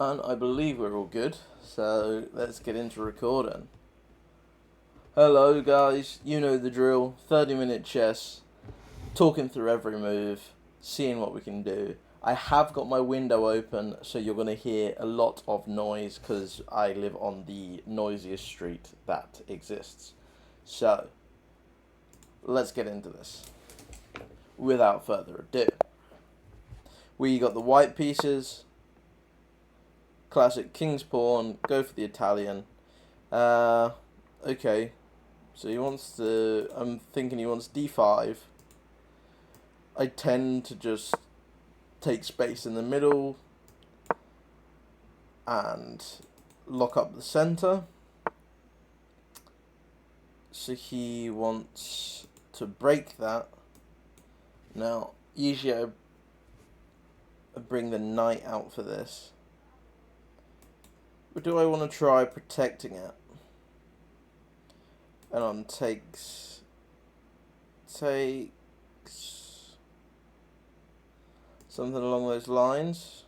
And I believe we're all good, so let's get into recording. Hello guys, you know the drill, 30-minute chess, talking through every move, seeing what we can do. I have got my window open, so you're going to hear a lot of noise because I live on the noisiest street that exists. So, let's get into this. Without further ado. We got the white pieces, classic king's pawn, go for the Italian. Okay, so he wants to, I'm thinking he wants d5. I tend to just take space in the middle and lock up the center. So he wants to break that. Now, usually I bring the knight out for this. But do I want to try protecting it? And on takes something along those lines.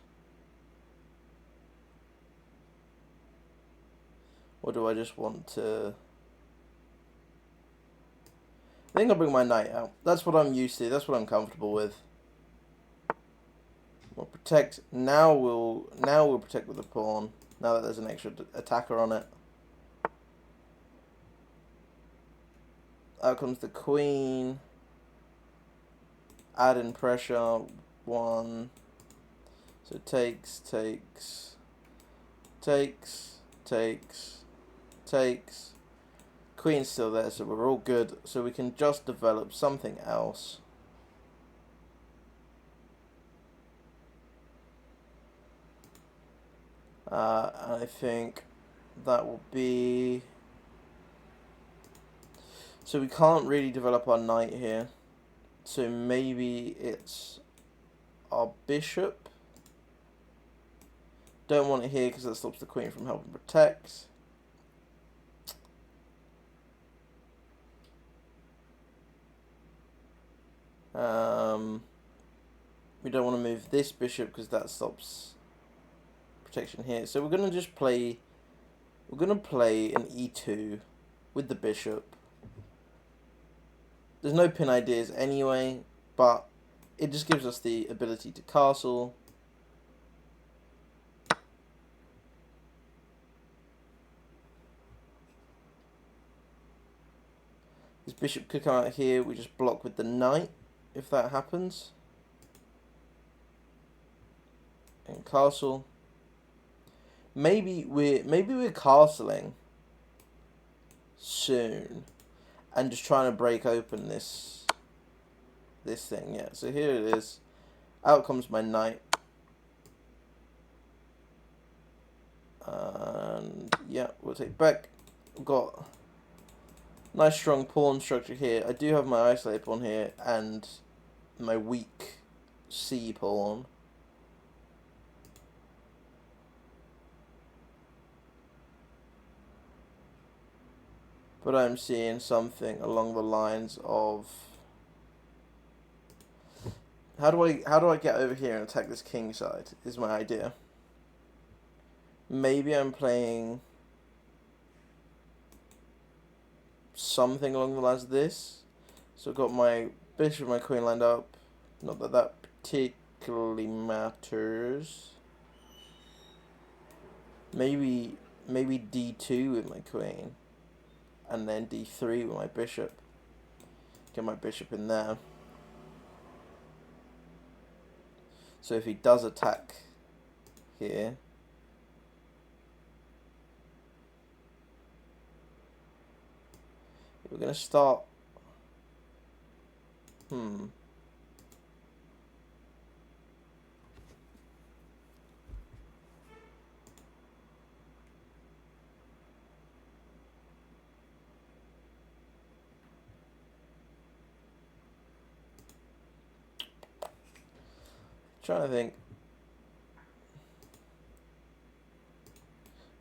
Or do I just want to... I think I'll bring my knight out. That's what I'm used to. That's what I'm comfortable with. We'll protect. Now we'll protect with the pawn. Now that there's an extra attacker on it. Out comes the queen. Add in pressure. 1. So takes. Queen's still there, so we're all good. So we can just develop something else. And I think that will be... So we can't really develop our knight here. So maybe it's our bishop. Don't want it here because that stops the queen from helping protect. We don't want to move this bishop because that stops protection here. So we're gonna just play. We're gonna play an e2 with the bishop. There's no pin ideas anyway, but it just gives us the ability to castle. This bishop could come out here. We just block with the knight if that happens. And castle. Maybe we're castling soon and just trying to break open this thing. Yeah, so here it is. Out comes my knight. And yeah, we'll take back. We've got nice strong pawn structure here. I do have my isolated pawn here and my weak C pawn. But I'm seeing something along the lines of how do I get over here and attack this king side is my idea. Maybe I'm playing something along the lines of this. So I've got my bishop and my queen lined up. Not that that particularly matters. Maybe d2 with my queen. And then d3 with my bishop. Get my bishop in there. So if he does attack here, we're going to start... Trying to think.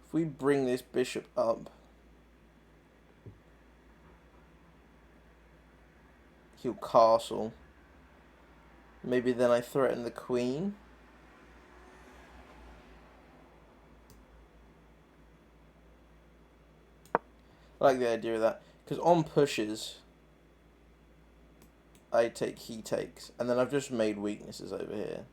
If we bring this bishop up, he'll castle. Maybe then I threaten the queen. I like the idea of that. Because on pushes, I take, he takes. And then I've just made weaknesses over here.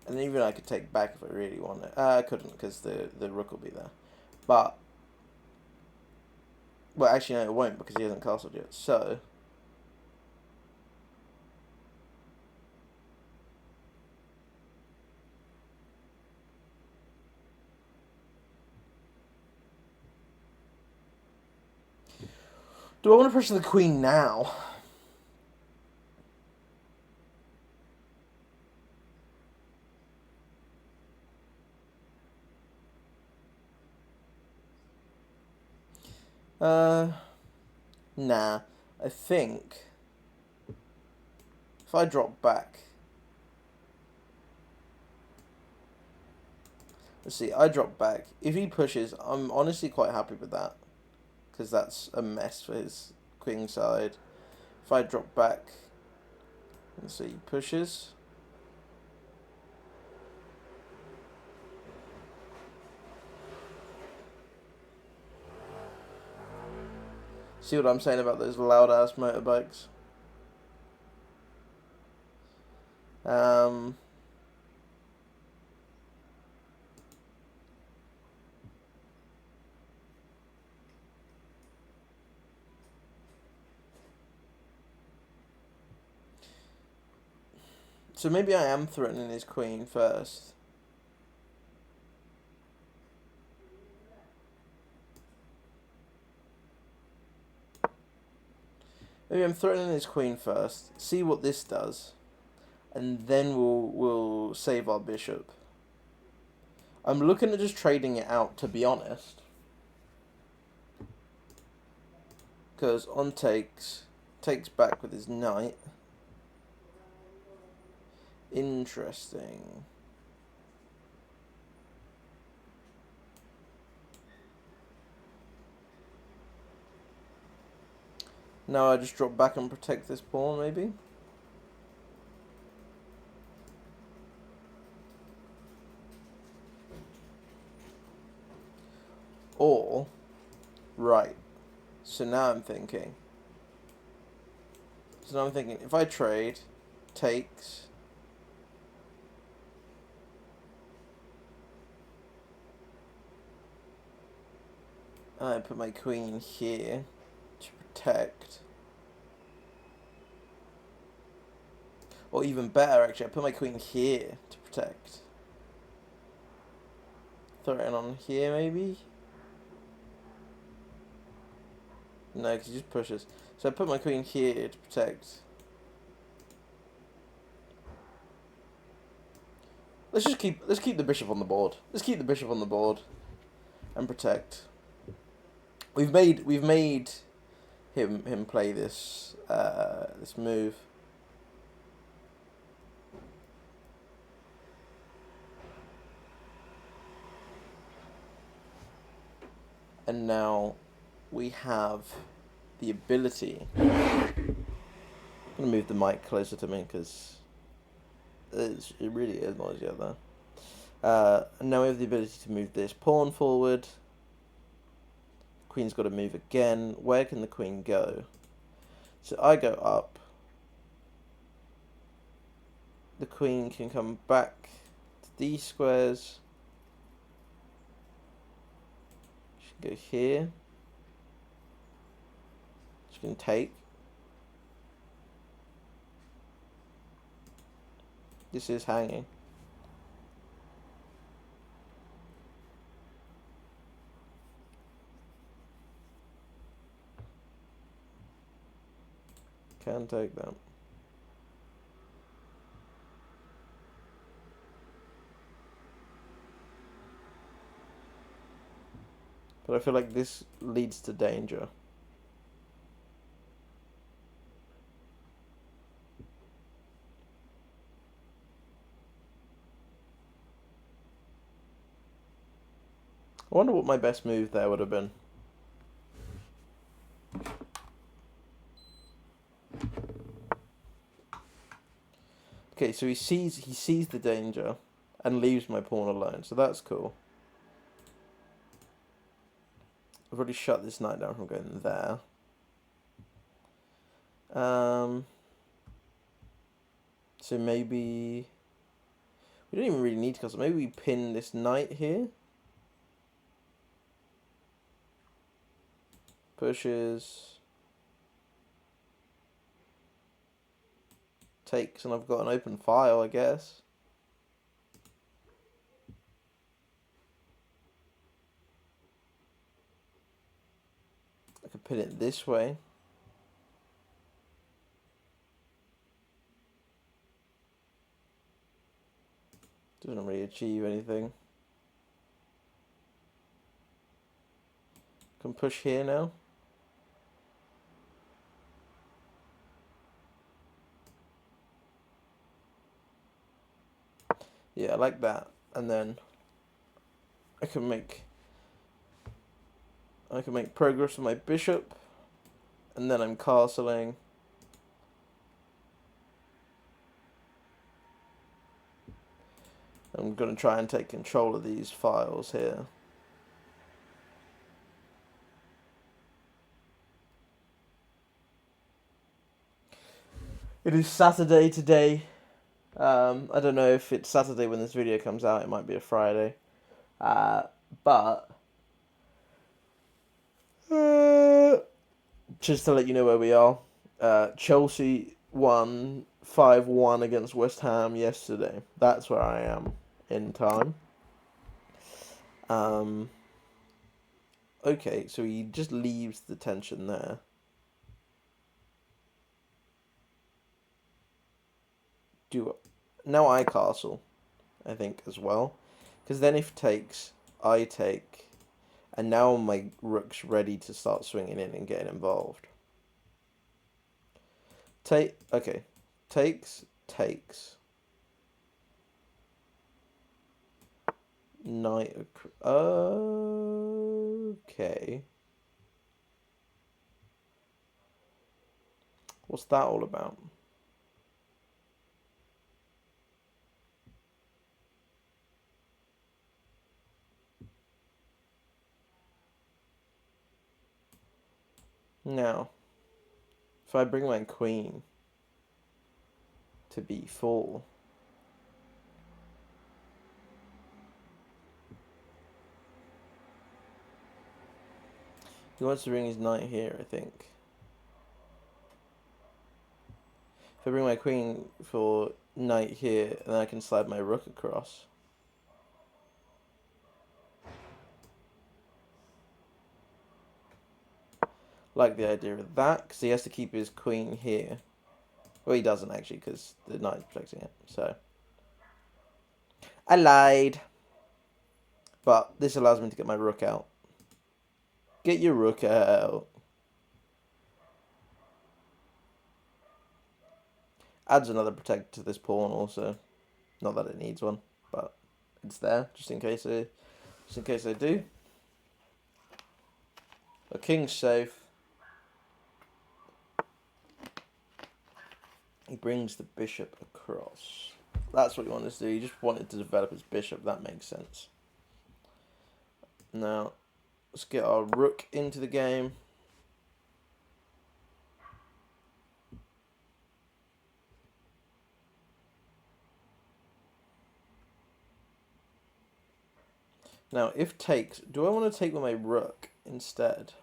And even I could take back if I really wanted. I couldn't because the rook will be there. But, well, actually no, it won't because he hasn't castled yet. So, do I want to pressure the queen now? Nah. I think if I drop back, let's see, I drop back. If he pushes, I'm honestly quite happy with that because that's a mess for his queen side. If I drop back, let's see, he pushes. See what I'm saying about those loud ass motorbikes? So maybe I am threatening his queen first. Maybe I'm threatening his queen first. See what this does, and then we'll save our bishop. I'm looking at just trading it out, to be honest. Because on takes back with his knight. Interesting. Now I just drop back and protect this pawn, maybe? Or, right. So now I'm thinking. If I trade, takes. I put my queen here to protect. Or even better, actually, I put my queen here to protect. Throw it in on here, maybe? No, because he just pushes. So I put my queen here to protect. Let's keep the bishop on the board. Let's keep the bishop on the board and protect. We've made him play this this move. And now we have the ability. I'm gonna move the mic closer to me because it really is noisy out there. And now we have the ability to move this pawn forward. Queen's got to move again. Where can the queen go? So I go up. The queen can come back to these squares. She can go here. She can take. This is hanging. Can take that. But I feel like this leads to danger. I wonder what my best move there would have been. Okay, so he sees the danger and leaves my pawn alone, so that's cool. already shut this knight down from going there. So maybe we don't even really need to castle. Maybe we pin this knight here. Pushes. Takes, and I've got an open file, I guess. I could pin it this way. Doesn't really achieve anything. Can push here now. Yeah, I like that. And then I can make progress with my bishop, and then I'm castling. I'm going to try and take control of these files here. It is Saturday today. I don't know if it's Saturday when this video comes out. It might be a Friday. But just to let you know where we are. Chelsea won 5-1 against West Ham yesterday. That's where I am in time. Okay, so he just leaves the tension there. Now I castle, I think, as well. Because then if takes, I take. And now my rook's ready to start swinging in and getting involved. Okay. Takes. Knight. Okay. What's that all about? Now, if I bring my queen to b4, he wants to bring his knight here, I think. If I bring my queen for knight here, then I can slide my rook across. Like the idea of that, because he has to keep his queen here. Well, he doesn't actually, because the knight's protecting it. So I lied. But this allows me to get my rook out. Get your rook out. Adds another protector to this pawn also. Not that it needs one, but it's there just in case I do. The king's safe. He brings the bishop across. That's what he wanted to do. He just wanted to develop his bishop. That makes sense. Now, let's get our rook into the game. Now, if takes, do I want to take with my rook instead?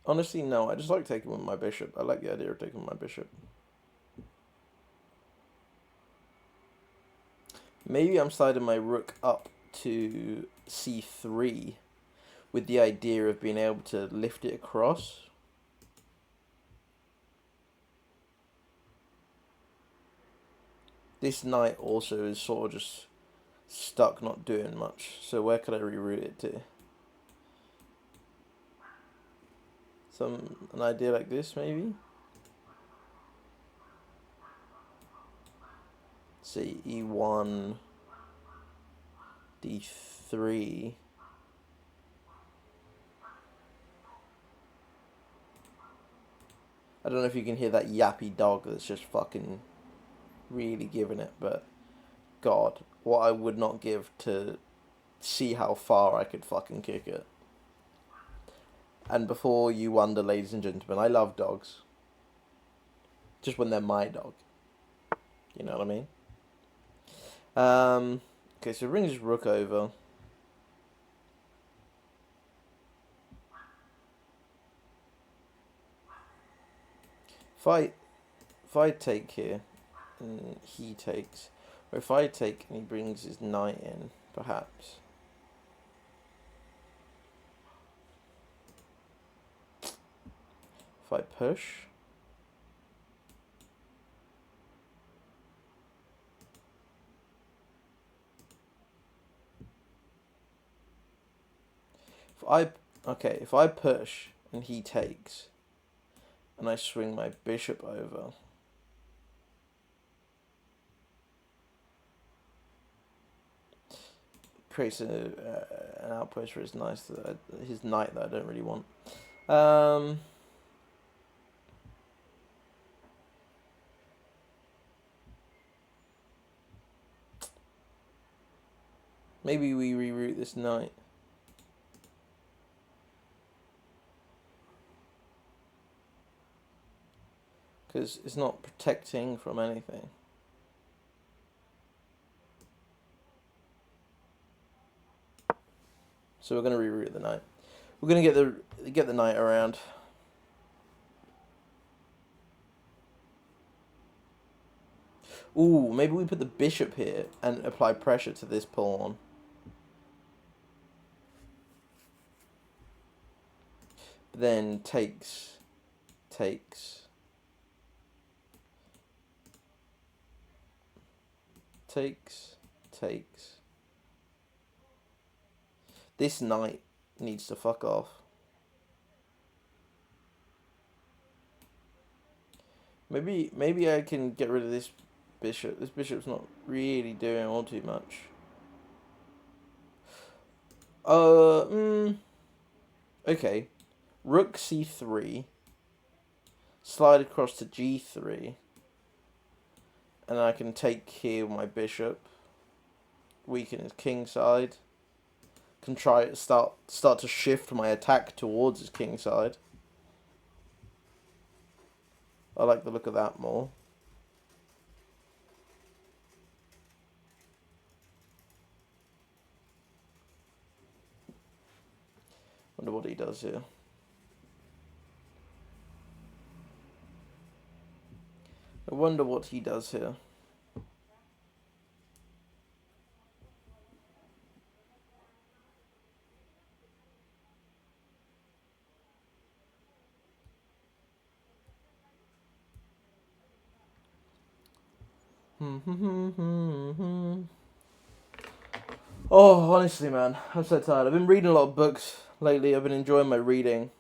Honestly, no. I just like taking with my bishop. I like the idea of taking with my bishop. Maybe I'm sliding my rook up to c3 with the idea of being able to lift it across. This knight also is sort of just stuck not doing much. So where could I reroute it to? An idea like this, maybe? Say e1, d3. I don't know if you can hear that yappy dog that's just fucking really giving it, but God, what I would not give to see how far I could fucking kick it. And before you wonder, ladies and gentlemen, I love dogs. Just when they're my dog. You know what I mean? Okay, so brings his rook over. If I take here, and he takes, or if I take and he brings his knight in, perhaps. If I push. If I push and he takes, and I swing my bishop over. Creates an outpost for his knight that I don't really want. Maybe we reroute this knight. Because it's not protecting from anything. So we're going to reroute the knight. We're going to get the knight around. Ooh, maybe we put the bishop here and apply pressure to this pawn. Then takes. This knight needs to fuck off. Maybe I can get rid of this bishop. This bishop's not really doing all too much. Okay. Rook c3. Slide across to g3. And I can take here with my bishop. Weaken his king side. Can try to start to shift my attack towards his king side. I like the look of that more. Wonder what he does here. I wonder what he does here. Oh, honestly, man, I'm so tired. I've been reading a lot of books lately. I've been enjoying my reading.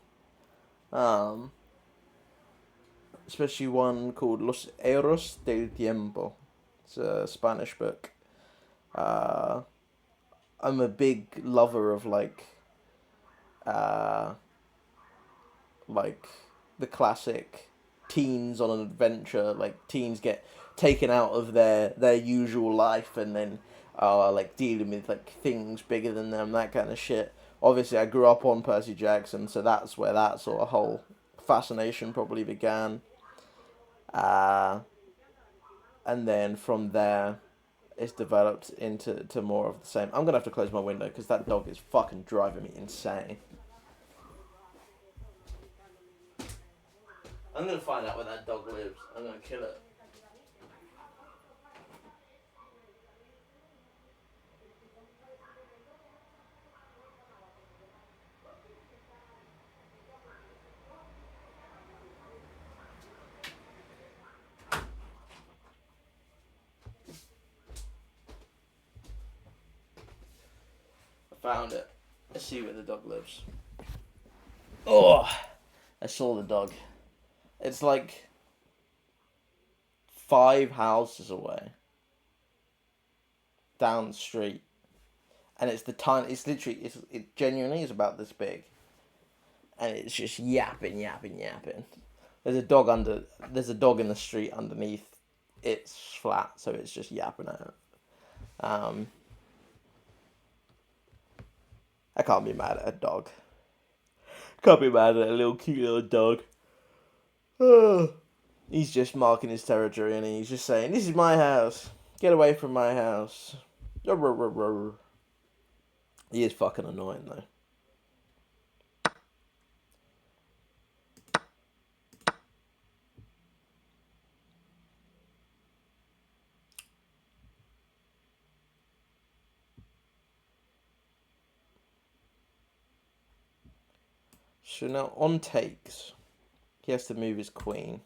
Especially one called Los Héroes del Tiempo. It's a Spanish book. I'm a big lover of like the classic teens on an adventure. Like teens get taken out of their usual life and then like dealing with like things bigger than them, that kind of shit. Obviously, I grew up on Percy Jackson, so that's where that sort of whole fascination probably began. And then from there, it's developed into more of the same. I'm gonna have to close my window because that dog is fucking driving me insane. I'm gonna find out where that dog lives. I'm gonna kill it. Found it. Let's see where the dog lives. Oh, I saw the dog. It's like 5 houses away, down the street, and it's the tiny. It's literally. It genuinely is about this big, and it's just yapping. There's a dog in the street underneath it's flat, so it's just yapping at it. I can't be mad at a dog. Can't be mad at a little cute little dog. He's just marking his territory and he's just saying, "This is my house. Get away from my house." He is fucking annoying though. So now on takes, he has to move his queen.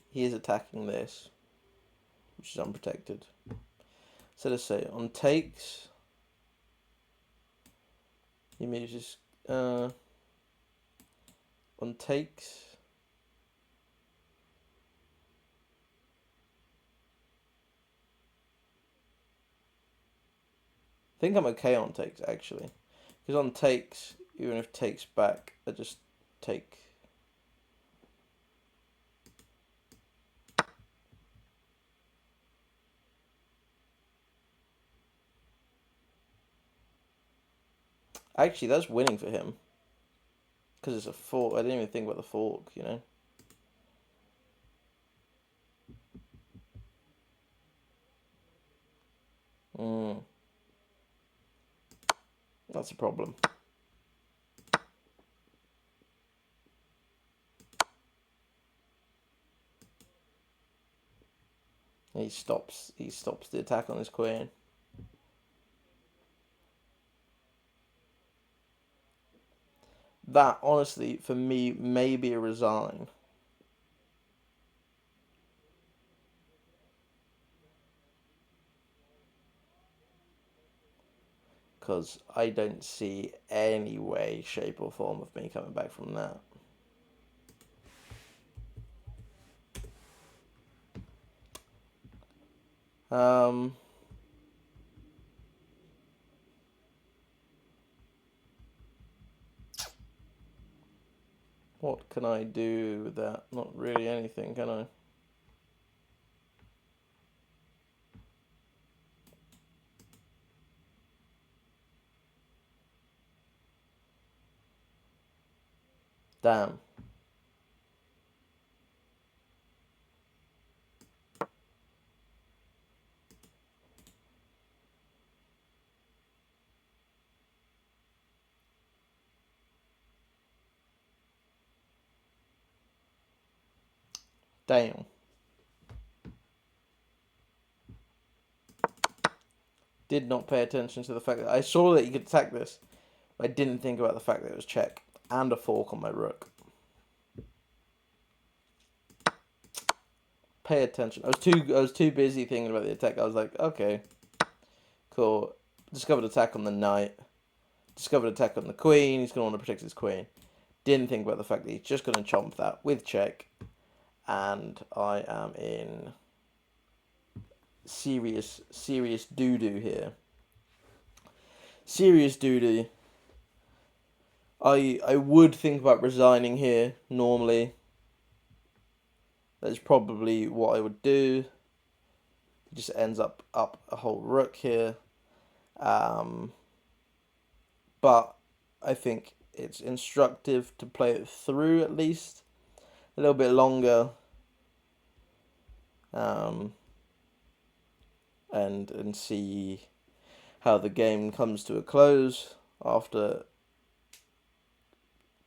He is attacking this, which is unprotected. So let's say on takes, he moves his on takes. I think I'm okay on takes actually, because on takes, even if takes back, I just take. Actually, that's winning for him. Because it's a fork. I didn't even think about the fork, you know? That's a problem. He stops the attack on his queen. That, honestly, for me, may be a resign. Because I don't see any way, shape, or form of me coming back from that. What can I do with that? Not really anything, can I? Damn. Damn. Did not pay attention to the fact that I saw that you could attack this. But I didn't think about the fact that it was check and a fork on my rook. Pay attention. I was too busy thinking about the attack. I was like, okay, cool. Discovered attack on the knight. Discovered attack on the queen. He's gonna want to protect his queen. Didn't think about the fact that he's just gonna chomp that with check, and I am in serious doo doo here. Serious doo doo. I would think about resigning here normally. That's probably what I would do. It just ends up a whole rook here. But I think it's instructive to play it through at least a little bit longer. And see how the game comes to a close after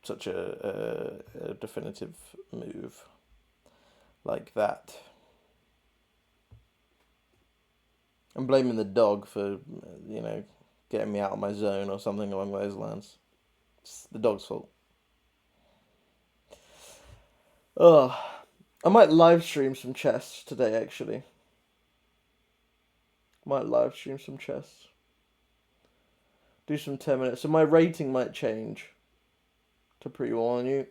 such a definitive move like that. I'm blaming the dog for, getting me out of my zone or something along those lines. It's the dog's fault. Ugh. I might live stream some chess today, actually. Might live stream some chess. Do some 10 minutes. So my rating might change. To pre-warn you.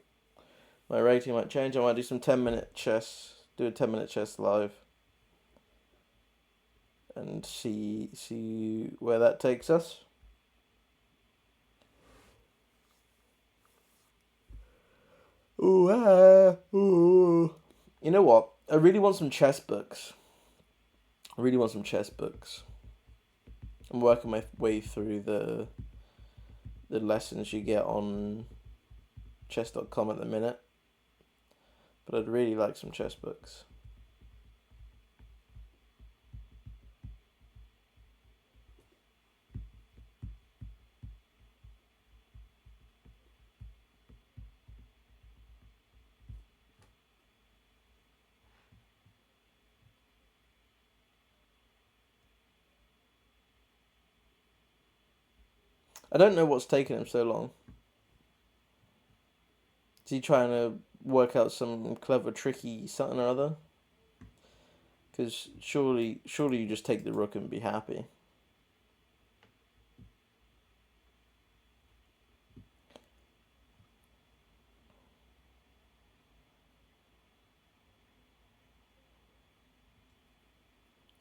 My rating might change. I might do some 10-minute chess. Do a 10-minute chess live. And see where that takes us. Ooh, ah, ooh. You know what? I really want some chess books. I really want some chess books. I'm working my way through the lessons you get on chess.com at the minute. But I'd really like some chess books. I don't know what's taking him so long. Is he trying to work out some clever, tricky something or other? Because surely you just take the rook and be happy.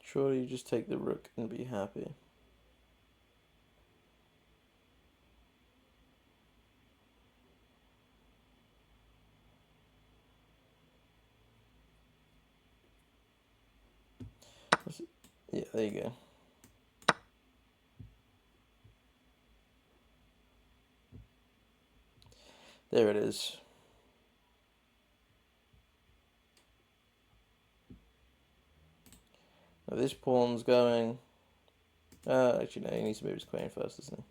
Surely you just take the rook and be happy. Yeah, there you go. There it is. Now this pawn's going... actually, no, he needs to move his queen first, doesn't he?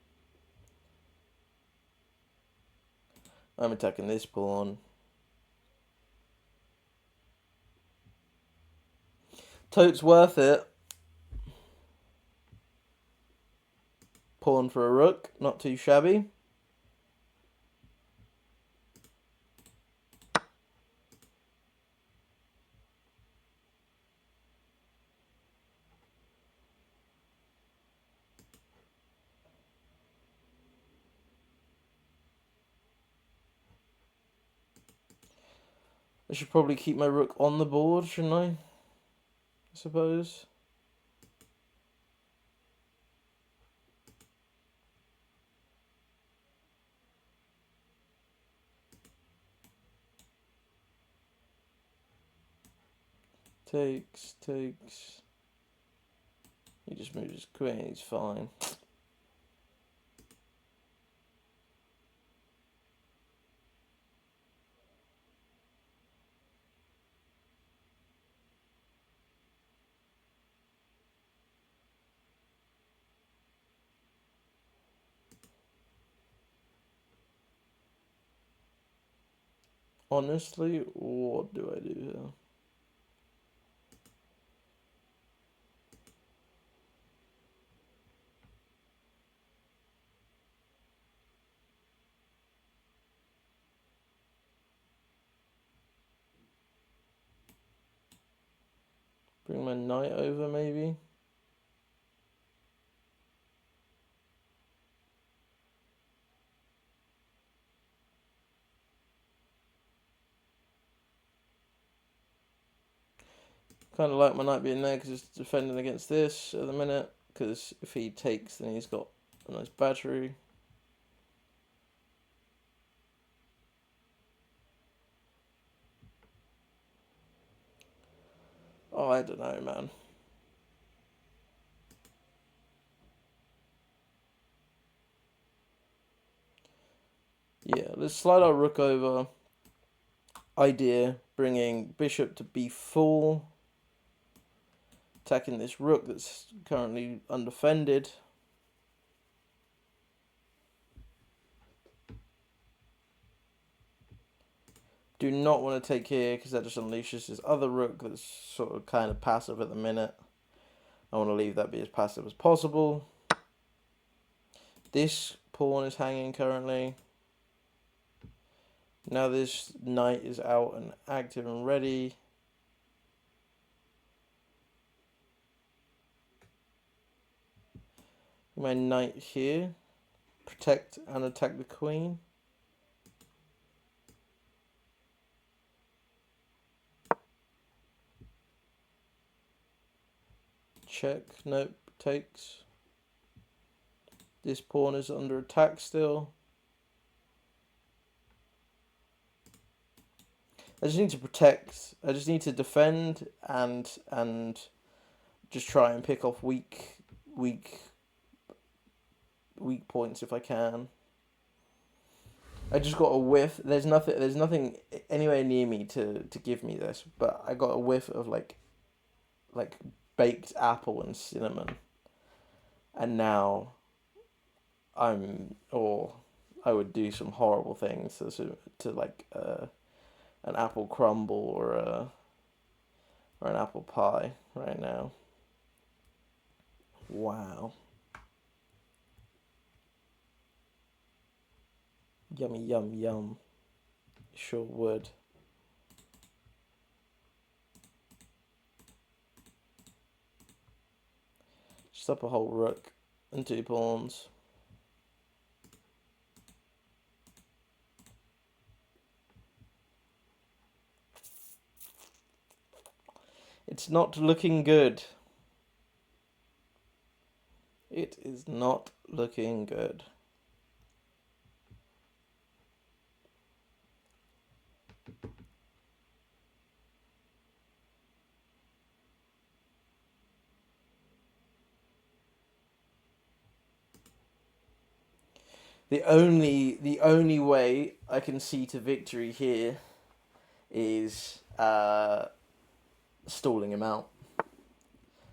I'm attacking this pawn. Tote's worth it. Pawn for a rook, not too shabby. I should probably keep my rook on the board, shouldn't I? I suppose. Takes. He just moves his queen, he's fine. Honestly, what do I do here? Bring my knight over, maybe? Kind of like my knight being there because it's defending against this at the minute. Because if he takes, then he's got a nice battery. Oh, I don't know, man. Yeah, let's slide our rook over. Idea, bringing bishop to b4. Attacking this rook that's currently undefended. Do not want to take here because that just unleashes this other rook that's sort of kind of passive at the minute. I want to leave that be as passive as possible. This pawn is hanging currently. Now this knight is out and active and ready. My knight here. Protect and attack the queen. Check. Nope. Takes. This pawn is under attack still. I just need to protect. I just need to defend and just try and pick off weak points if I can. I just got a whiff. There's nothing anywhere near me to give me this, but I got a whiff of like baked apple and cinnamon, and now or I would do some horrible things to like an apple crumble or an apple pie right now. Wow. Yummy, yum, yum. Sure would. Just up a whole rook and 2 pawns. It's not looking good. It is not looking good. The only way I can see to victory here is stalling him out.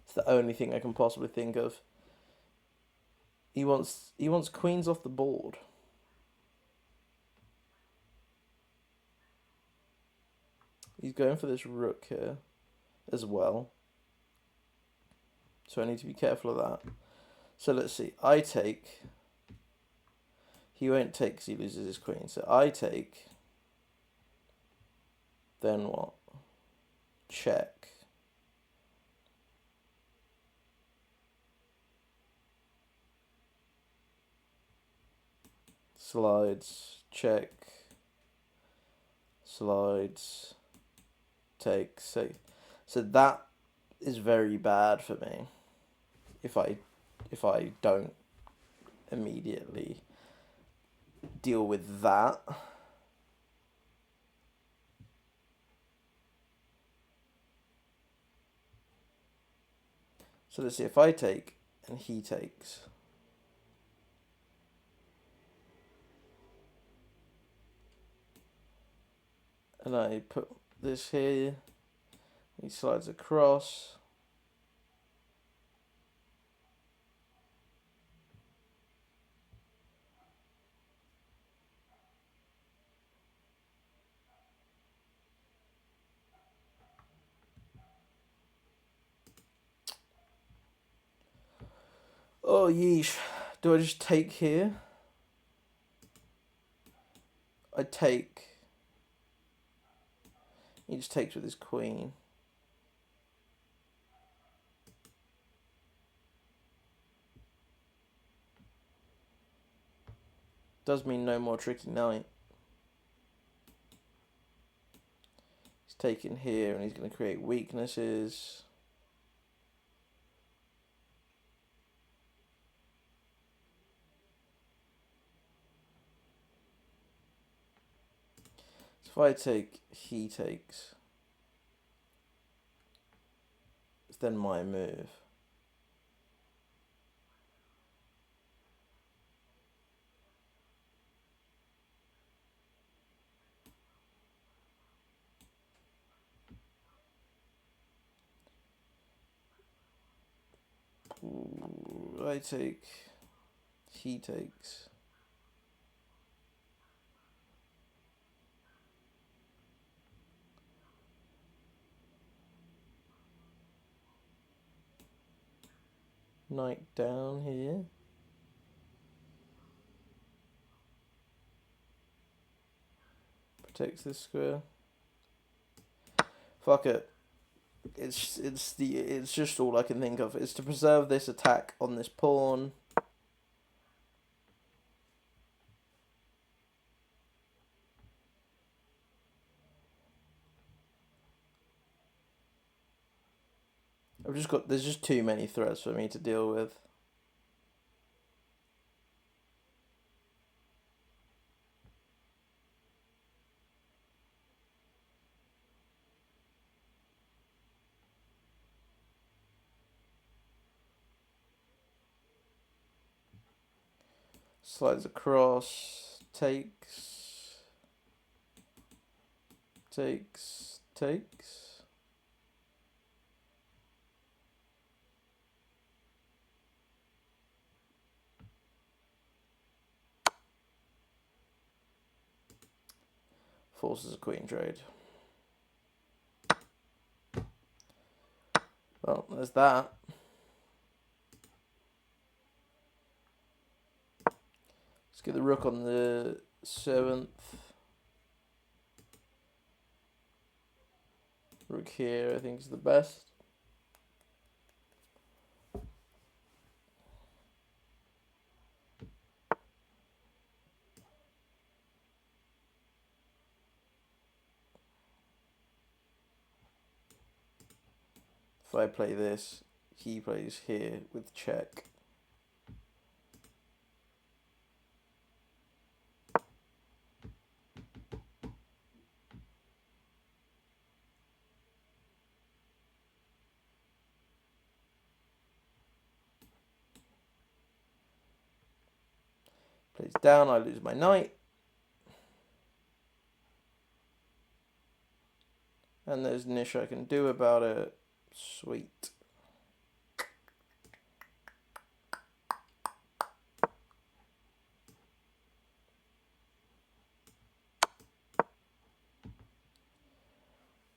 It's the only thing I can possibly think of. He wants queens off the board. He's going for this rook here as well. So I need to be careful of that. So let's see. I take. He won't take because he loses his queen. So I take. Then what? Check. Slides. Check. Slides. Take. So that is very bad for me. If I don't immediately deal with that. So let's see, if I take and he takes. And I put this here. He slides across. Oh, yeesh. Do I just take here? I take. He just takes with his queen. Does mean no more tricky knight. He's taking here and he's going to create weaknesses. So if I take, he takes. It's then my move. Ooh, I take, he takes. Knight down here. Protects this square. Fuck it. It's just all I can think of. It's to preserve this attack on this pawn. There's just too many threats for me to deal with. Slides across, takes. Forces a queen trade. Well, there's that. Let's get the rook on the 7th. Rook here, I think, is the best. If I play this, he plays here with check. Plays down, I lose my knight. And there's niche I can do about it. Sweet.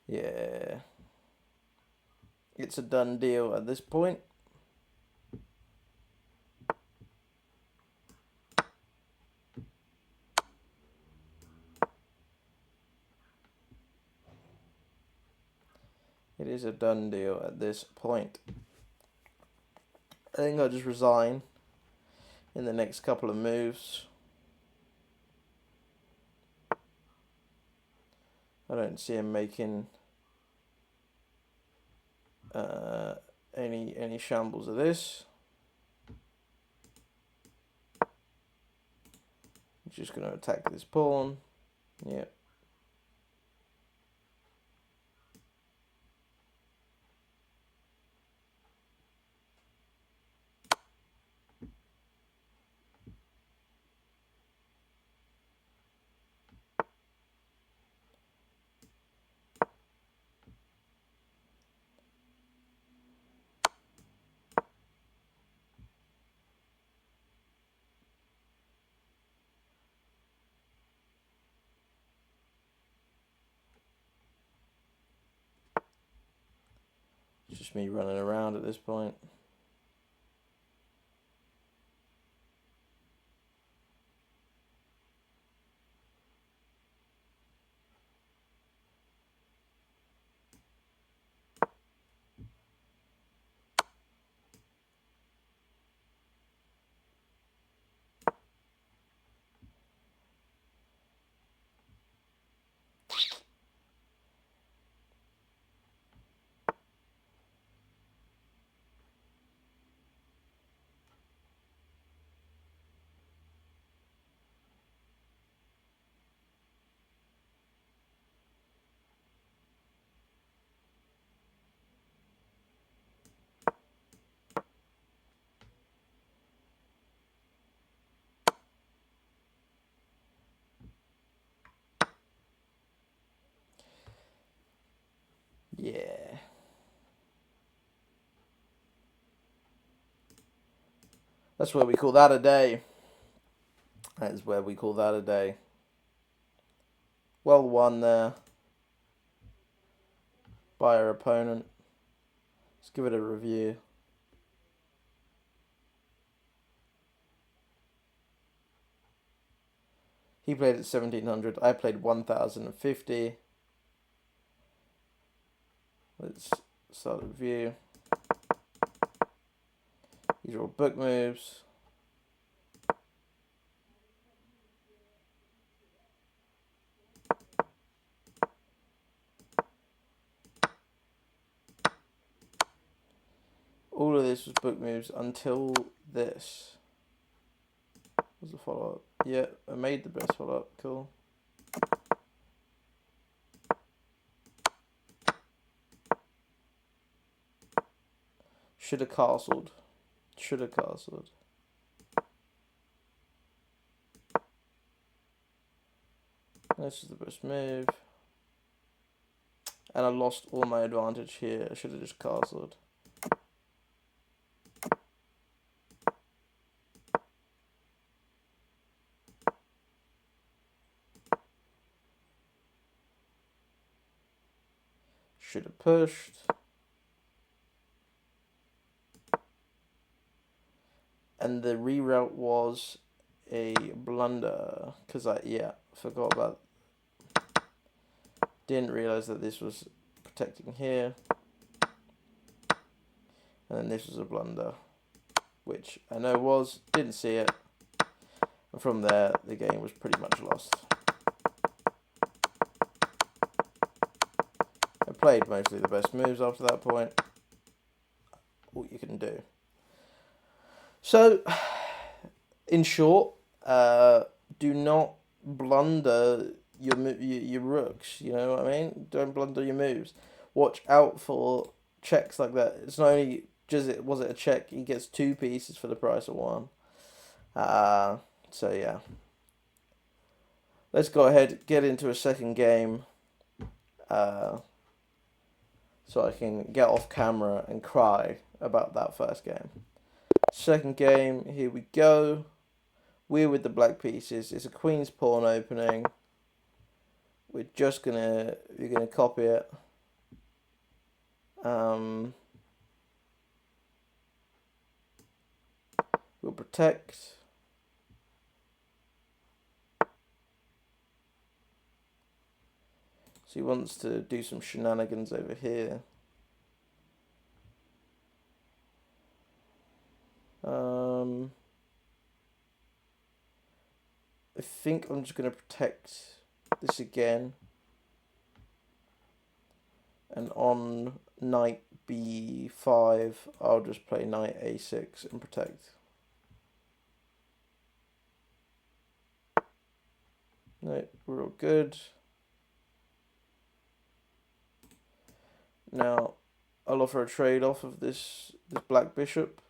Yeah. It's a done deal at this point. It is a done deal at this point. I think I'll just resign in the next couple of moves. I don't see him making any shambles of this. I'm just going to attack this pawn. Yeah. It's just me running around at this point. Yeah. That's where we call that a day. That is where we call that a day. Well won there by our opponent. Let's give it a review. He played at 1700. I played 1050. Let's start the review. These are all book moves. All of this was book moves until this. Was the follow-up? Yeah, I made the best follow-up. Cool. Should have castled. Should have castled. This is the best move. And I lost all my advantage here. I should have just castled. Should have pushed. And the reroute was a blunder. Because forgot about. Didn't realize that this was protecting here. And then this was a blunder. Which I know was. Didn't see it. And from there, the game was pretty much lost. I played mostly the best moves after that point. What you can do. So, in short, do not blunder your rooks. You know what I mean? Don't blunder your moves. Watch out for checks like that. It's not only was it a check. He gets 2 pieces for the price of 1. So yeah. Let's go ahead, get into a second game. So I can get off camera and cry about that first game. Second game, here we go. We're with the black pieces. It's a queen's pawn opening. We're gonna copy it. We'll protect. So he wants to do some shenanigans over here. I think I'm just going to protect this again. And on knight b5, I'll just play knight a6 and protect. No, we're all good. Now, I'll offer a trade off of this black bishop.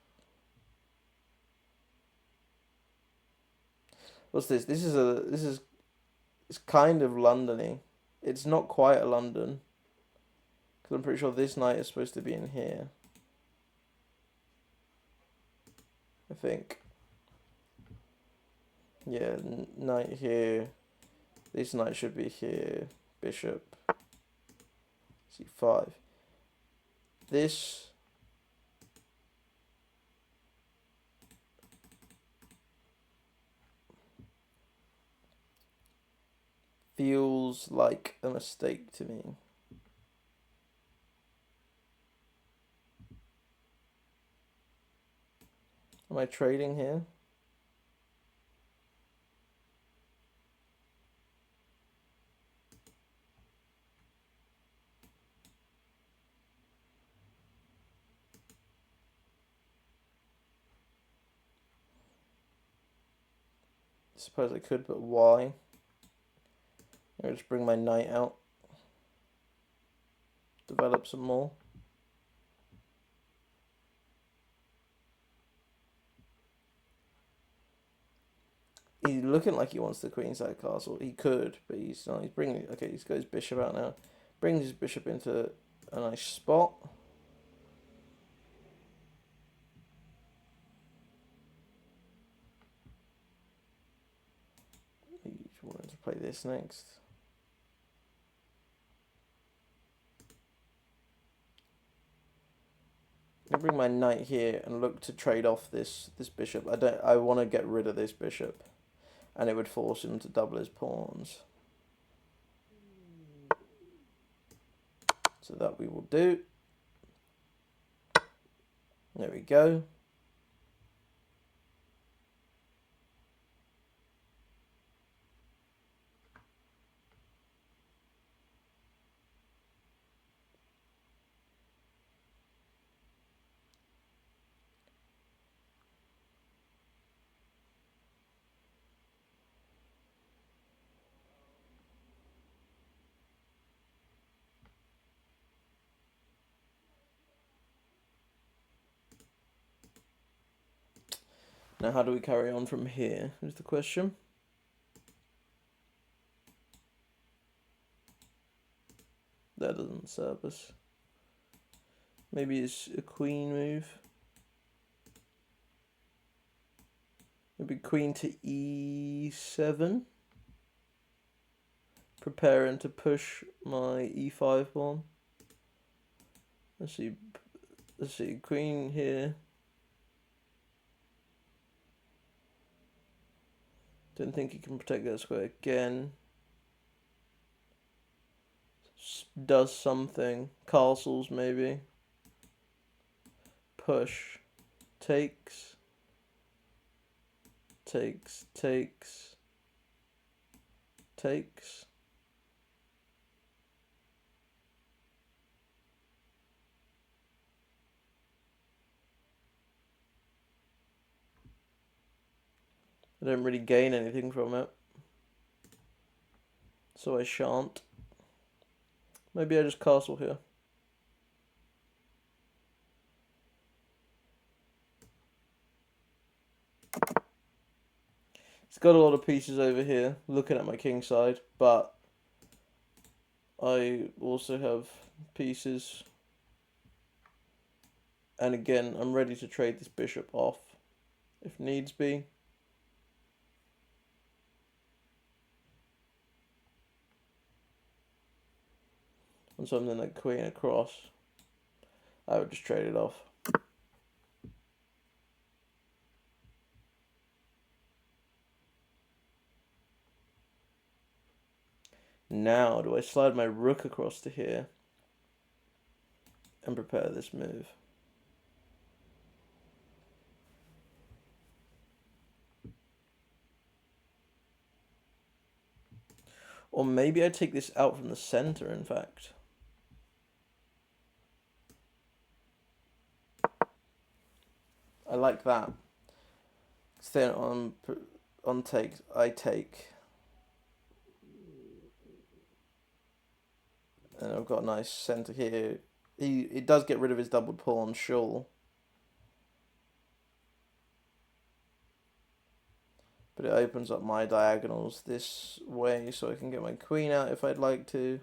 What's this? It's kind of Londony. It's not quite a London. Because I'm pretty sure this knight is supposed to be in here. I think. Yeah, knight here. This knight should be here. Bishop. c5. This feels like a mistake to me. Am I trading here? I suppose I could, but why? I'll just bring my knight out. Develop some more. He's looking like he wants the queenside castle. He could, but he's not. He's bringing. Okay, he's got his bishop out now. Brings his bishop into a nice spot. He's wanting to play this next. I bring my knight here and look to trade off this bishop. I want to get rid of this bishop, and it would force him to double his pawns. So that we will do. There we go. Now how do we carry on from here is the question. disturb us. Maybe it's a queen move. Maybe queen to e7. Preparing to push my e5 pawn. Let's see, queen here. Don't think he can protect that square again. Does something. Castles maybe. Push. Takes. Takes. Takes. Takes. I don't really gain anything from it, so I shan't. Maybe I just castle here. It's got a lot of pieces over here, looking at my king side, but I also have pieces. And again, I'm ready to trade this bishop off, if needs be. On something like queen across, I would just trade it off. Now, do I slide my rook across to here and prepare this move? Or maybe I take this out from the center, in fact. I like that. Then on take, I take. And I've got a nice center here. It does get rid of his doubled pawn, sure. But it opens up my diagonals this way, so I can get my queen out if I'd like to.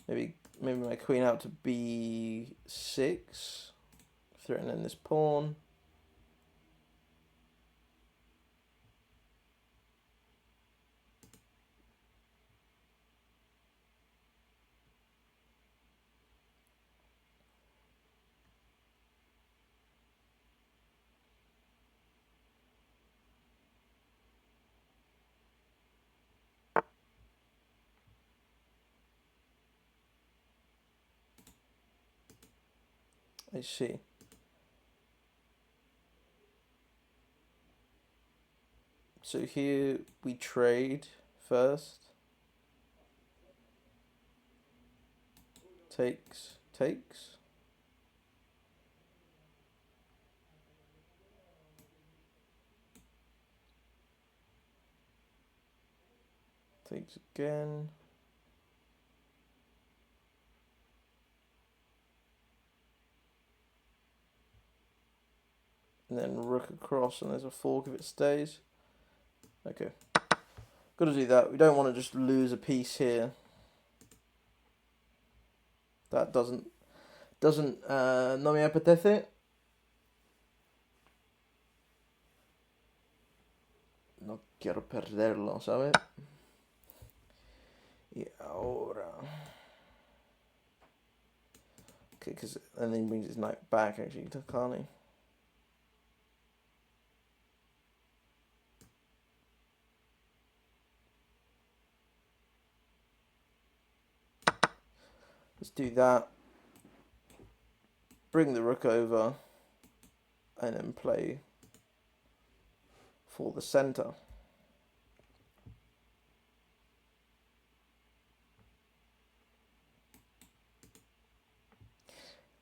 Maybe my queen out to b6, threatening this pawn. I see. So here we trade first. Takes. Takes. Takes again. And then rook across, and there's a fork if it stays. Okay. Got to do that. We don't want to just lose a piece here. That doesn't no me apetece. No quiero perderlo, ¿sabes? Y ahora. Okay, because and then he brings his knight back actually to Carney. Let's do that. Bring the rook over. And then play for the center.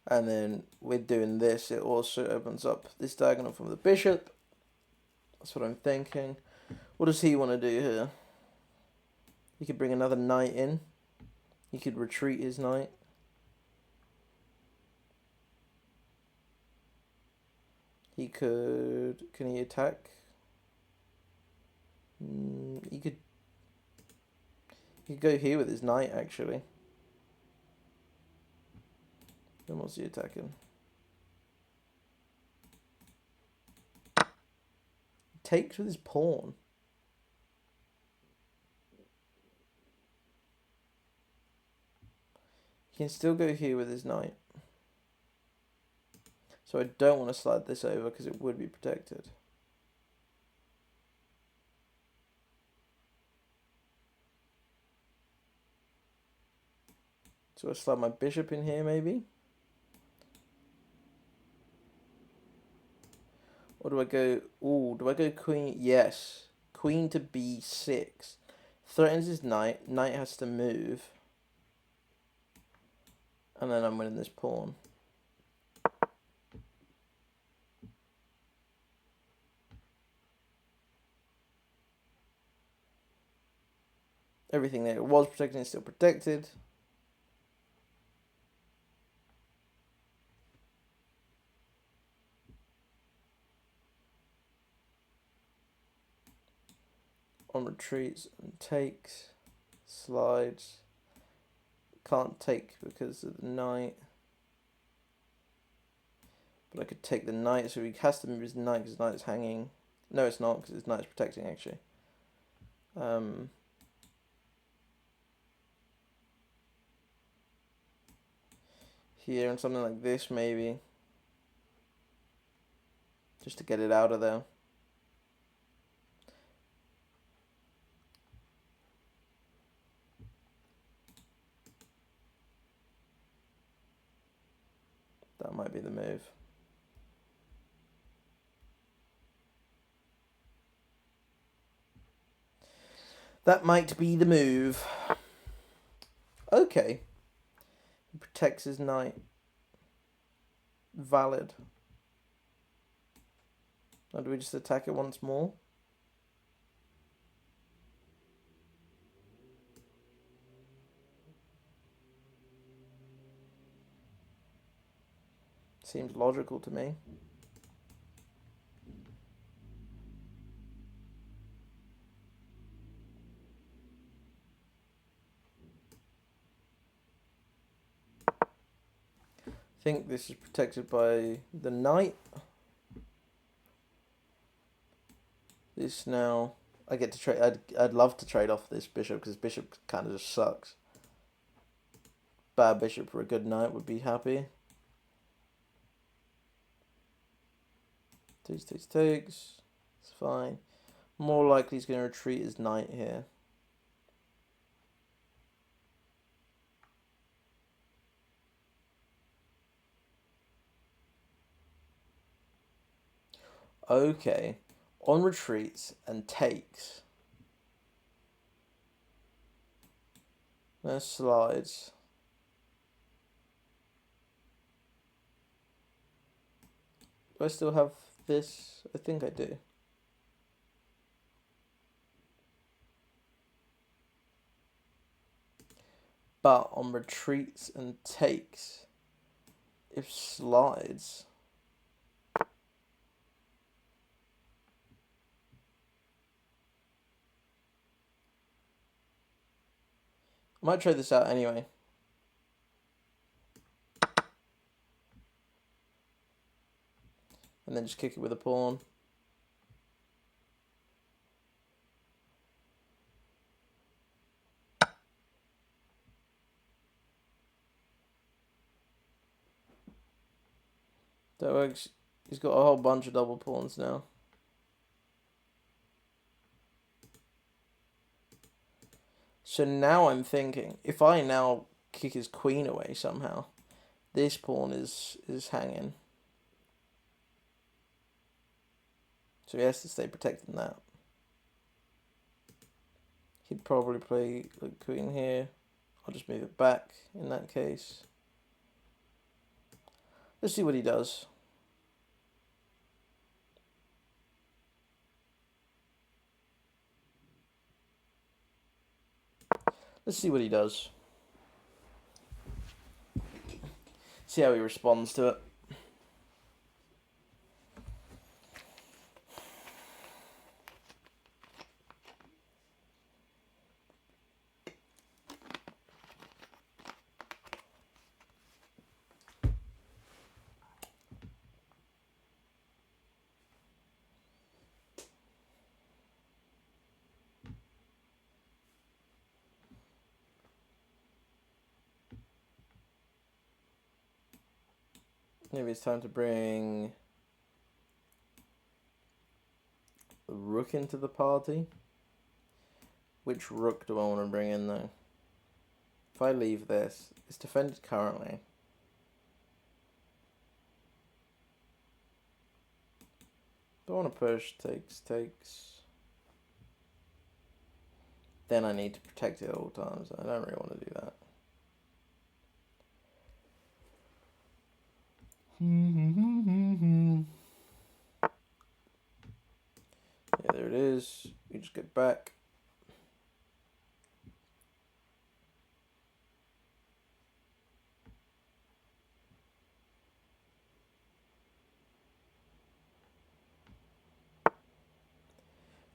And then with doing this, it also opens up this diagonal from the bishop. That's what I'm thinking. What does he want to do here? He could bring another knight in. He could retreat his knight. He could... Can he attack? He could go here with his knight, actually. Then what's he attacking? Takes with his pawn. He can still go here with his knight. So I don't want to slide this over because it would be protected. So I slide my bishop in here maybe? Or do I go... Ooh, do I go queen? Yes. Queen to b6. Threatens his knight. Knight has to move. And then I'm winning this pawn. Everything that it was protected is still protected. On retreats and takes. Slides. Can't take because of the knight. But I could take the knight, so he has to move his knight because his knight's hanging. No, it's not, because his knight's protecting, actually. Here and something like this, maybe. Just to get it out of there. That might be the move. That might be the move. Okay. He protects his knight. Valid. Now do we just attack it once more? Seems logical to me. I think this is protected by the knight. This now, I get to trade. I'd love to trade off this bishop because bishop kind of just sucks. Bad bishop for a good knight would be happy. Takes. It's fine. More likely he's going to retreat his knight here. Okay. On retreats and takes. There's slides. Do I still have this? I think I do. But on retreats and takes, if slides... I might trade this out anyway. And then just kick it with a pawn. That works. He's got a whole bunch of double pawns now. So now I'm thinking, if I now kick his queen away somehow, this pawn is hanging. So he has to stay protecting that. He'd probably play the queen here. I'll just move it back in that case. Let's see what he does. Let's see what he does. See how he responds to it. Maybe it's time to bring a rook into the party. Which rook do I want to bring in though? If I leave this, it's defended currently. Don't want to push, takes. Then I need to protect it at all times. I don't really want to do that. Yeah, there it is. We just get back.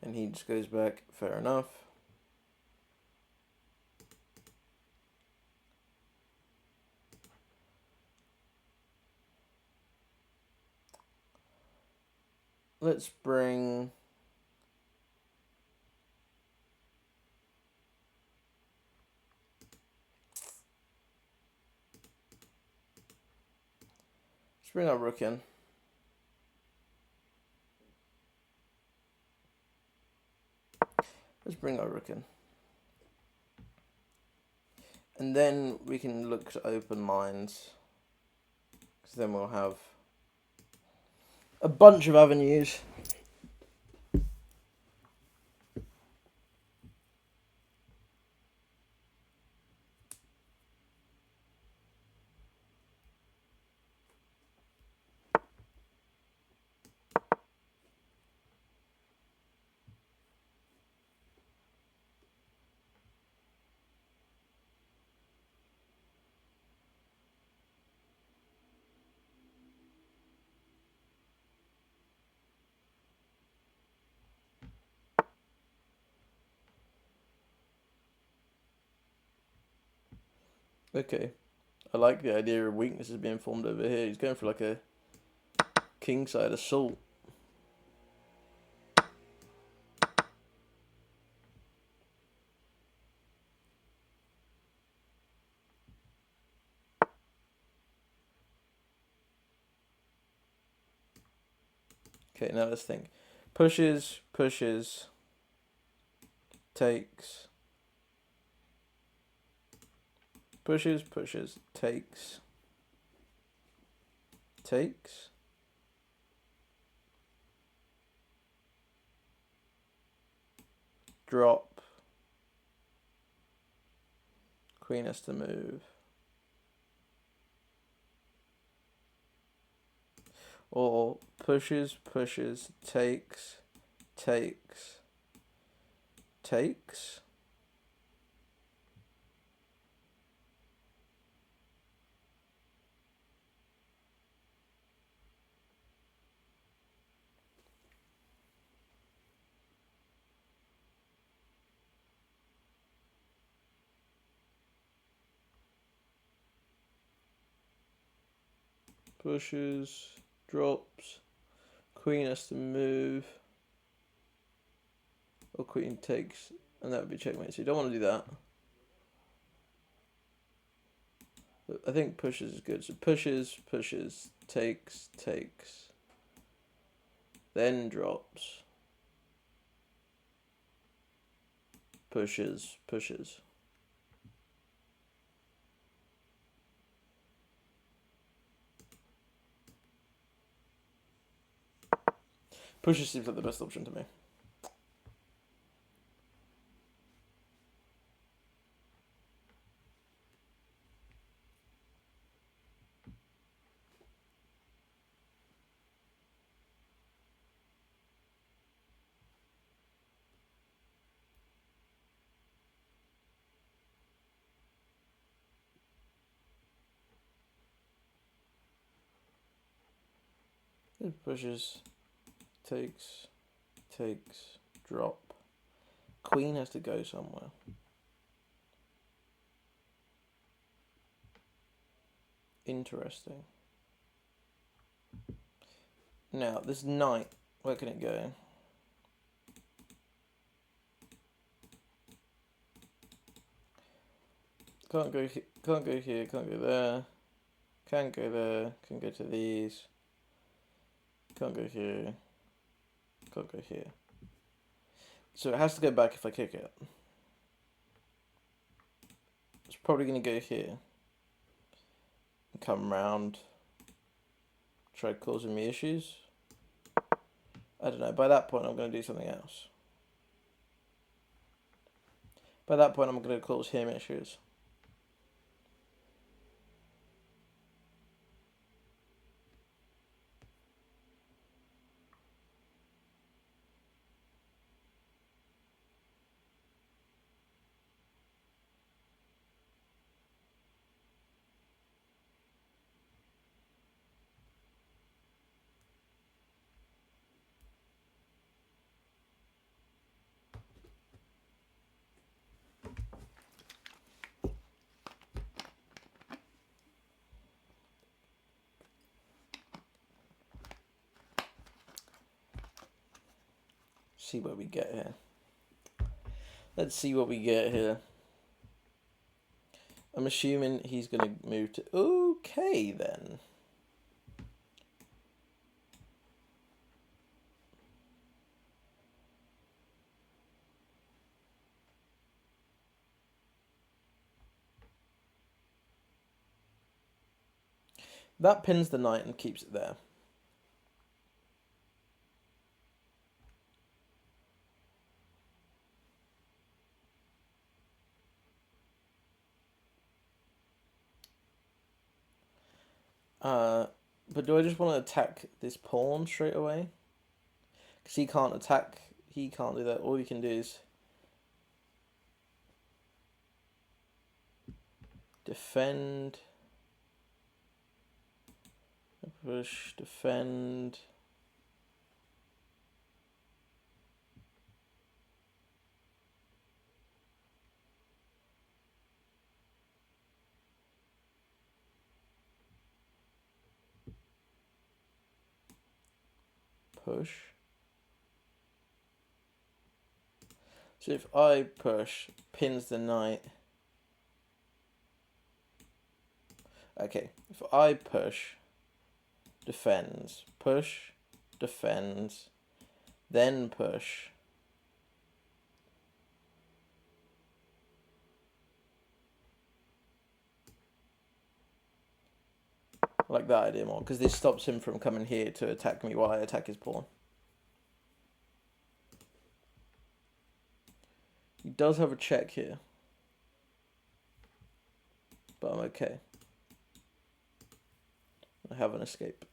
And he just goes back. Fair enough. Let's bring... Let's bring our rook in. Let's bring our rook in. And then we can look to open lines. Because then we'll have a bunch of avenues. Okay. I like the idea of weaknesses being formed over here. He's going for like a kingside assault. Okay, now let's think. Pushes, takes. Pushes, takes. Drop. Queen has to move. Or pushes, takes. Pushes, drops. Queen has to move. Or queen takes. And that would be checkmate. So you don't want to do that. But I think pushes is good. So pushes, takes. Then drops. Pushes. Pushes seems like the best option to me. It pushes, takes, drop. Queen has to go somewhere. Interesting. Now, this knight, where can it go? Can't go here, can't go there. Can't go there. Can go to these. Can't go here. Can't go here. So it has to go back if I kick it. It's probably going to go here. And come round. Try causing me issues. I don't know. By that point, I'm going to do something else. By that point, I'm going to cause him issues. See what we get here. Let's see what we get here. I'm assuming he's going to move to... Okay, then. That pins the knight and keeps it there. But do I just want to attack this pawn straight away? Because he can't attack. He can't do that. All he can do is defend. Push, defend. Push. So if I push, pins the knight. Okay, if I push, defends, push, defends, then push. I like that idea more, because this stops him from coming here to attack me while I attack his pawn. He does have a check here, but I'm okay. I have an escape.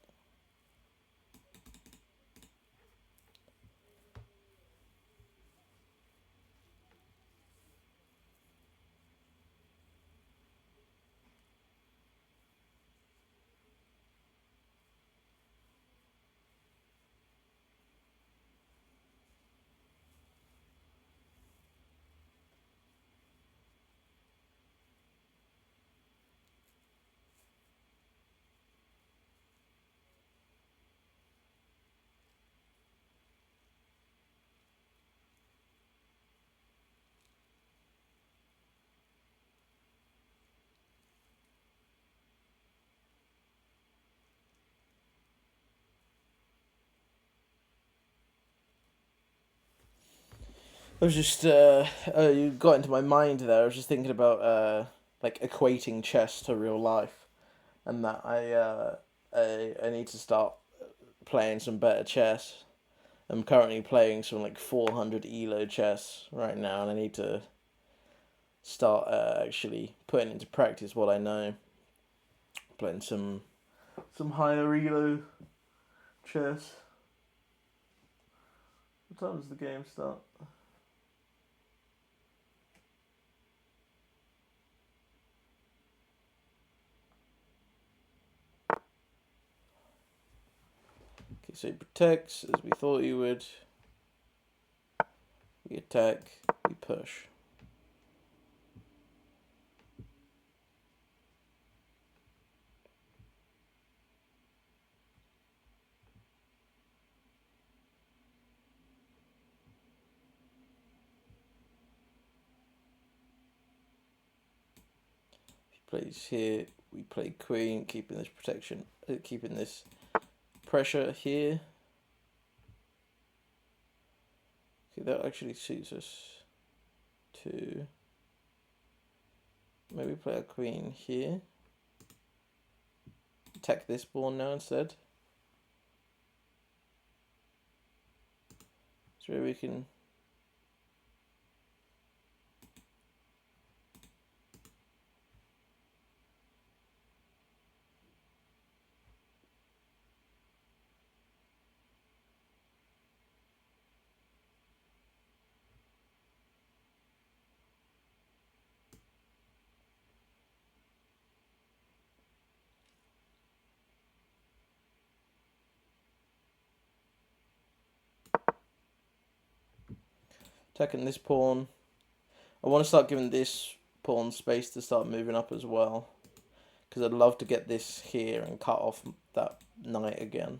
I was just, you got into my mind there. I was just thinking about, like, equating chess to real life. And that I need to start playing some better chess. I'm currently playing some, like, 400 ELO chess right now. And I need to start, actually putting into practice what I know. Playing some higher ELO chess. What time does the game start? Okay, so he protects as we thought he would. We attack, we push. If he plays here, we play queen, keeping this protection, keeping this pressure here. Okay, that actually suits us to maybe play a queen here. Attack this pawn now instead. So we can attacking this pawn. I want to start giving this pawn space to start moving up as well, because I'd love to get this here and cut off that knight again.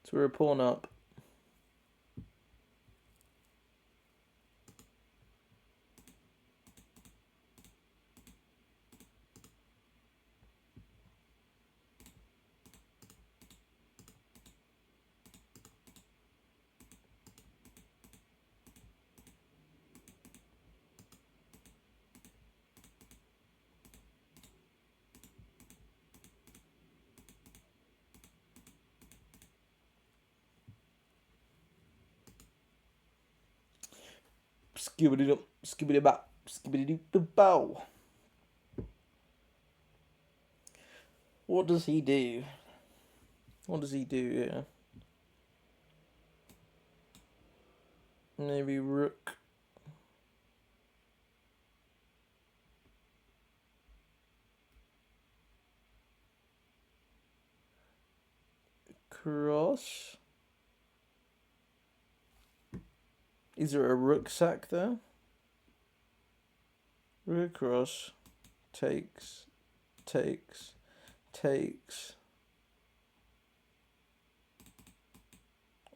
So we're a pawn up. Skibbity-doo, skibbity-bop, skibbity-doo-bow. What does he do? What does he do here? Maybe rook. Cross. Is there a rook sack there? Rook cross. Takes. Takes. Takes.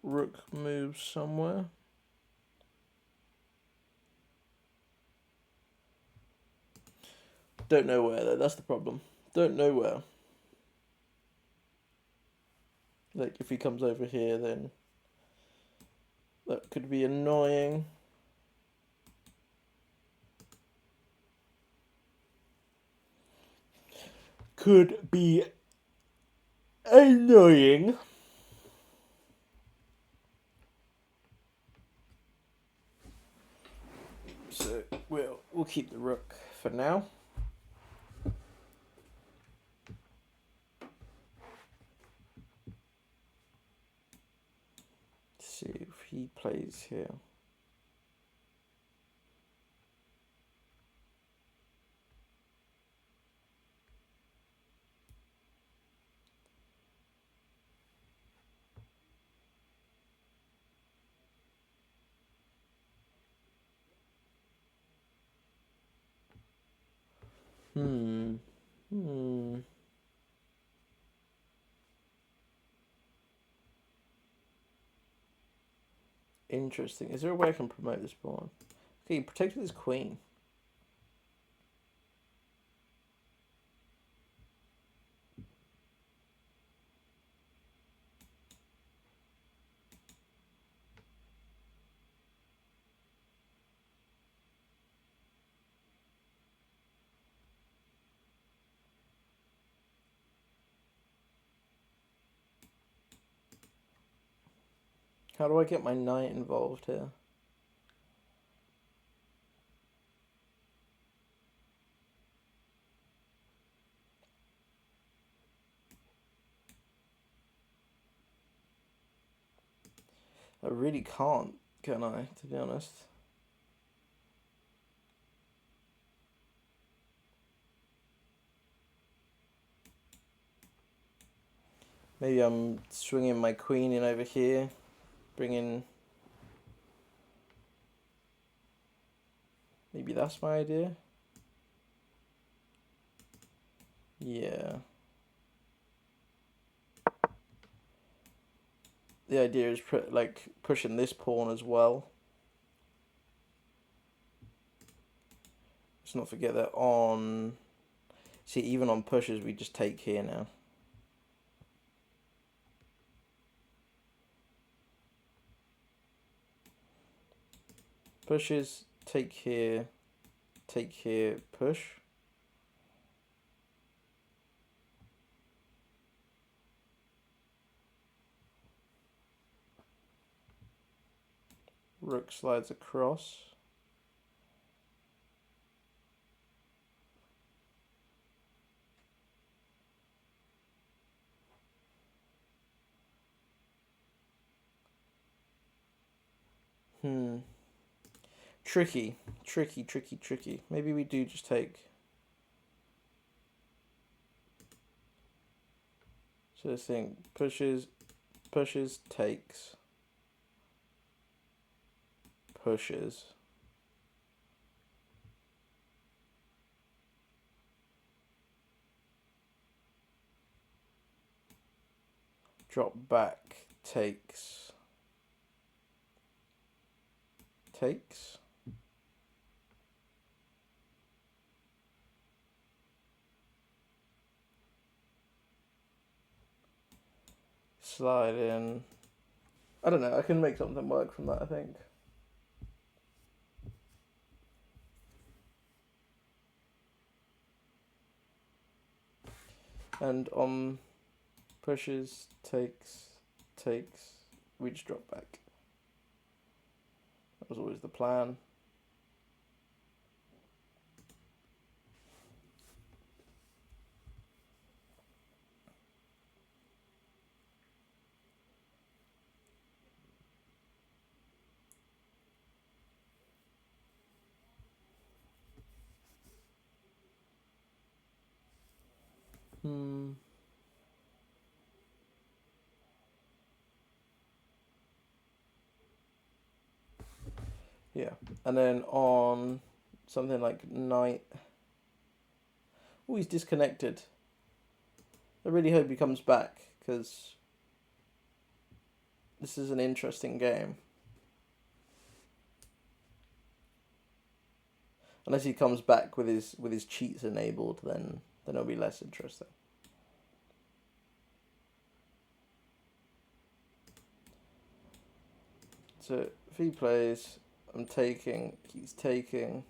Rook moves somewhere. Don't know where though, that's the problem. Don't know where. Like if he comes over here then that could be annoying. Could be annoying. So we'll keep the rook for now. See if he plays here. Interesting. Is there a way I can promote this pawn? Okay, protect with his queen. How do I get my knight involved here? I really can't, can I, to be honest? Maybe I'm swinging my queen in over here, bringing... Maybe that's my idea? Yeah. The idea is like pushing this pawn as well. Let's not forget that on... See, even on pushes, we just take here now. Pushes, take here, push. Rook slides across. Tricky. Maybe we do just take. So this thing pushes, takes, pushes. Drop back, takes. Slide in. I don't know, I can make something work from that, I think. And pushes, takes, we just drop back. That was always the plan. Yeah, and then on something like knight. Oh, he's disconnected. I really hope he comes back, because this is an interesting game. Unless he comes back with his cheats enabled, then it'll be less interesting. So if he plays, I'm taking, he's taking.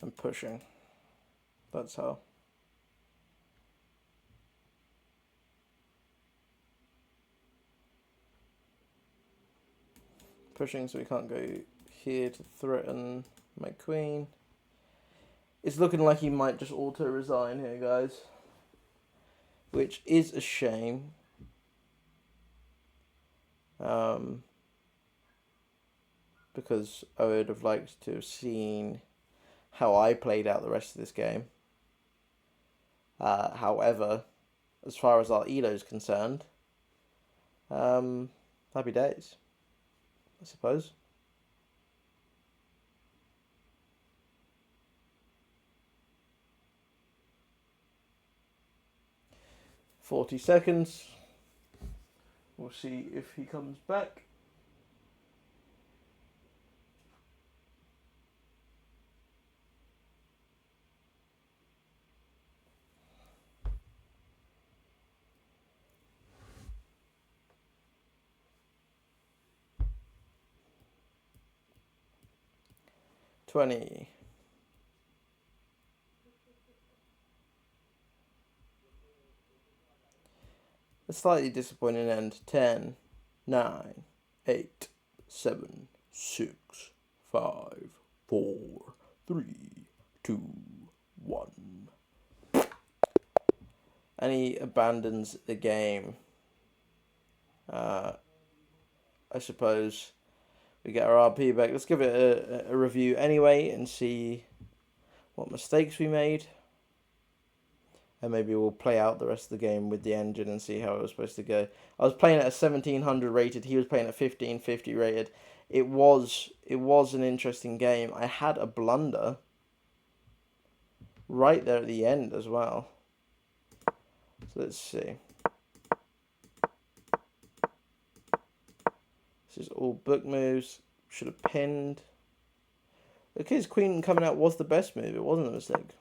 I'm pushing. That's how. Pushing so we can't go here to threaten my queen. It's looking like he might just auto-resign here, guys. Which is a shame. Because I would have liked to have seen how I played out the rest of this game. However, as far as our elo is concerned, happy days, I suppose. $40. We'll see if he comes back. $20. A slightly disappointing end. 10, 9, 8. 7, 6, 5, 4, 3, 2, 1. And he abandons the game. I suppose we get our RP back. Let's give it a review anyway and see what mistakes we made. And maybe we'll play out the rest of the game with the engine and see how it was supposed to go. I was playing at a 1700 rated. He was playing at 1550 rated. It was an interesting game. I had a blunder right there at the end as well. So let's see. This is all book moves. Should have pinned. Okay, his queen coming out was the best move. It wasn't a mistake.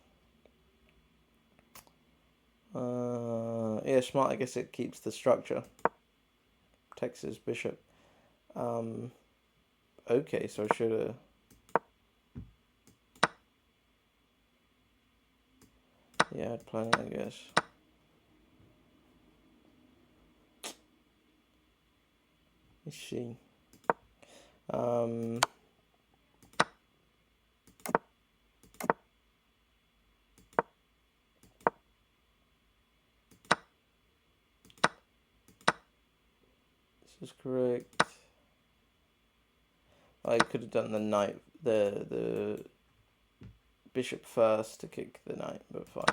Yeah, smart. I guess it keeps the structure. Protects his bishop. Okay, so I should have. Yeah, I'd plan it, I guess. Let's see. This is correct. I could have done the knight, the bishop first to kick the knight, but fine.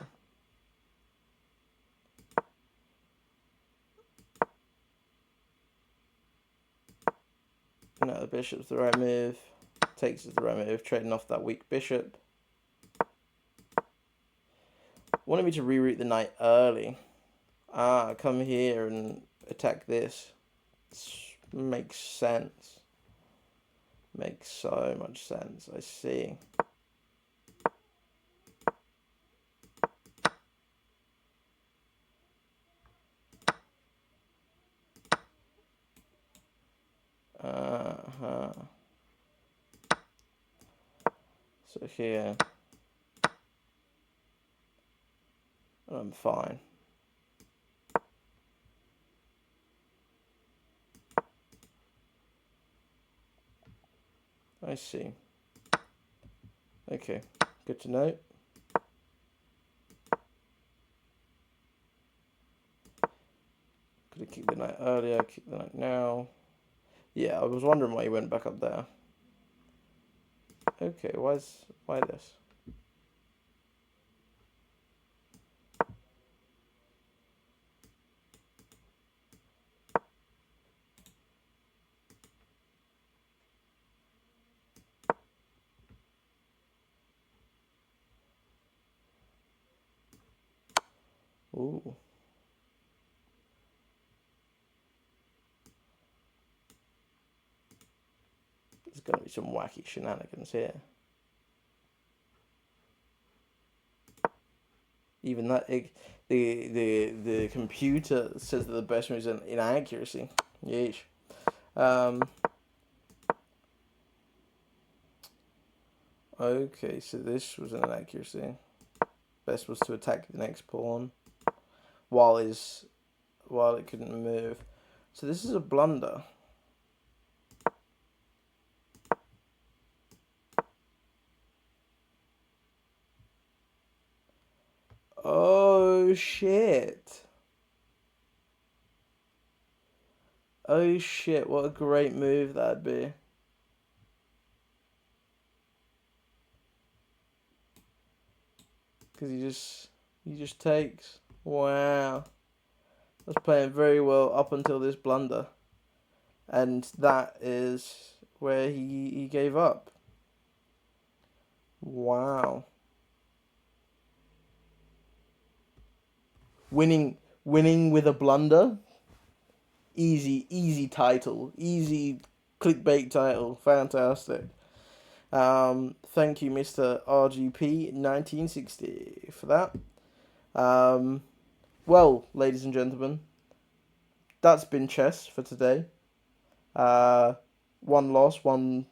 No, the bishop's the right move. Takes is the right move, trading off that weak bishop. Wanted me to reroute the knight early. Come here and attack this. Makes sense. Makes so much sense. I see. So here, I'm fine. I see. Okay, good to know. Could have kicked the knight earlier, kick the knight now. Yeah, I was wondering why he went back up there. Okay, why this? Ooh. There's gonna be some wacky shenanigans here. Even that, the computer says that the best move is an inaccuracy. Yeesh. Okay, so this was an inaccuracy. Best was to attack the next pawn while it couldn't move. So this is a blunder. Oh shit. Oh shit, what a great move that'd be. Because he just takes. Wow. I was playing very well up until this blunder. And that is where he gave up. Wow. Winning with a blunder. Easy title. Easy clickbait title. Fantastic. Thank you, Mr. RGP 1960 for that. Well, ladies and gentlemen, that's been chess for today. One loss, one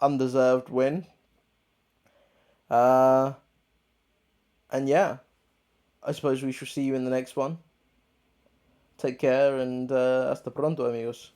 undeserved win. And yeah, I suppose we shall see you in the next one. Take care and hasta pronto, amigos.